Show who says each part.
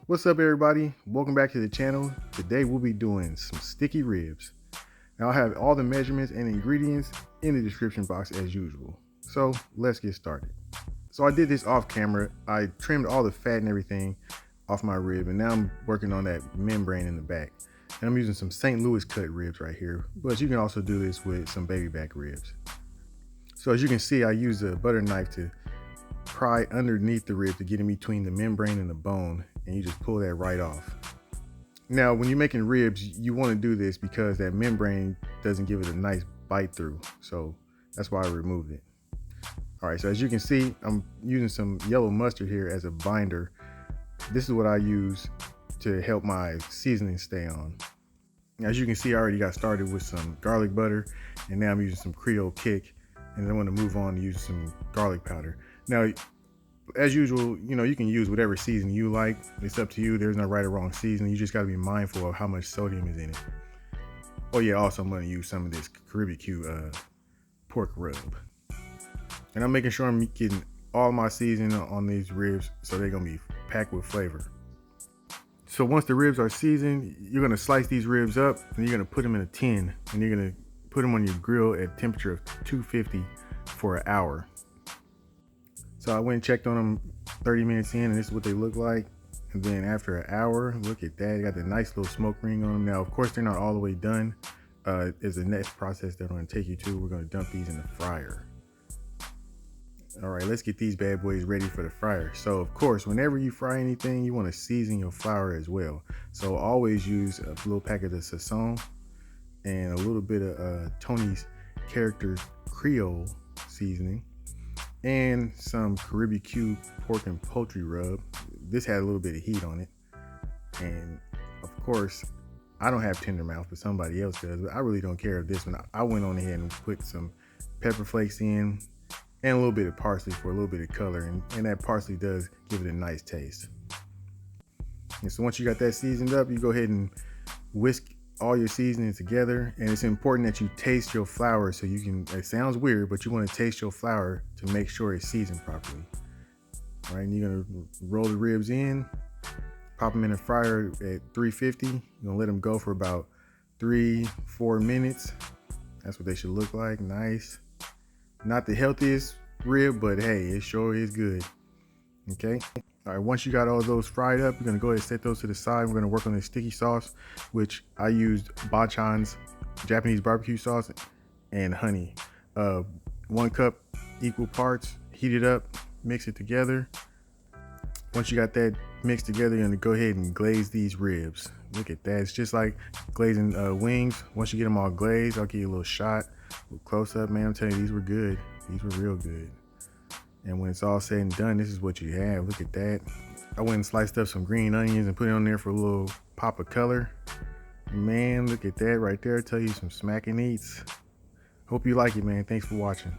Speaker 1: What's up, everybody? Welcome back to the channel. Today we'll be doing some sticky ribs. Now I'll have all the measurements and ingredients in the description box as usual. So let's get started. So I did this off camera. I trimmed all the fat and everything off my rib, and now I'm working on that membrane in the back. And I'm using some St. Louis cut ribs right here, but you can also do this with some baby back ribs. So as you can see, I used a butter knife to pry underneath the rib to get in between the membrane and the bone, and you just pull that right off. Now when you're making ribs, you want to do this because that membrane doesn't give it a nice bite through, so that's why I removed it. All right, so as you can see, I'm using some yellow mustard here as a binder. This is what I use to help my seasoning stay on. As you can see, I already got started with some garlic butter, and now I'm using some Creole kick, and then I want to move on to use some garlic powder. Now, as usual, you can use whatever seasoning you like. It's up to you. There's no right or wrong seasoning. You just got to be mindful of how much sodium is in it. Oh yeah, also I'm going to use some of this Caribque pork rub. And I'm making sure I'm getting all my seasoning on these ribs, so they're going to be packed with flavor. So once the ribs are seasoned, you're going to slice these ribs up, and you're going to put them in a tin, and you're going to put them on your grill at a temperature of 250 for an hour. So I went and checked on them 30 minutes in, and this is what they look like. And then after an hour, look at that, they got the nice little smoke ring on them. Now, of course, they're not all the way done. There's a next process that I'm going to take you to. We're going to dump these in the fryer. All right, let's get these bad boys ready for the fryer. So of course, whenever you fry anything, you want to season your flour as well. So always use a little packet of Seasonings and a little bit of Tony's Character Creole seasoning and some Caribque pork and poultry rub. This had a little bit of heat on it. And of course, I don't have tender mouth, but somebody else does. But I really don't care if this one. I went on ahead and put some pepper flakes in, and a little bit of parsley for a little bit of color, and that parsley does give it a nice taste. And so once you got that seasoned up, you go ahead and whisk all your seasoning together. And it's important that you taste your flour, so you can, it sounds weird, but you want to taste your flour to make sure it's seasoned properly. All right, and you're gonna roll the ribs in, pop them in the fryer at 350. You're gonna let them go for about 3-4 minutes. That's what they should look like, nice. Not the healthiest rib, but hey, it sure is good. Okay. All right, once you got all those fried up, you're gonna go ahead and set those to the side. We're gonna work on this sticky sauce, which I used Bachan's Japanese barbecue sauce and honey. 1 cup equal parts, heat it up, mix it together. Once you got that mixed together, you're gonna go ahead and glaze these ribs. Look at that, it's just like glazing wings. Once you get them all glazed, I'll give you a little shot. Close up, man, I'm telling you, these were good. These were real good. And when it's all said and done, this is what you have. Look at that. I went and sliced up some green onions and put it on there for a little pop of color. Man, look at that right there. I tell you, some smacking eats. Hope you like it, man. Thanks for watching.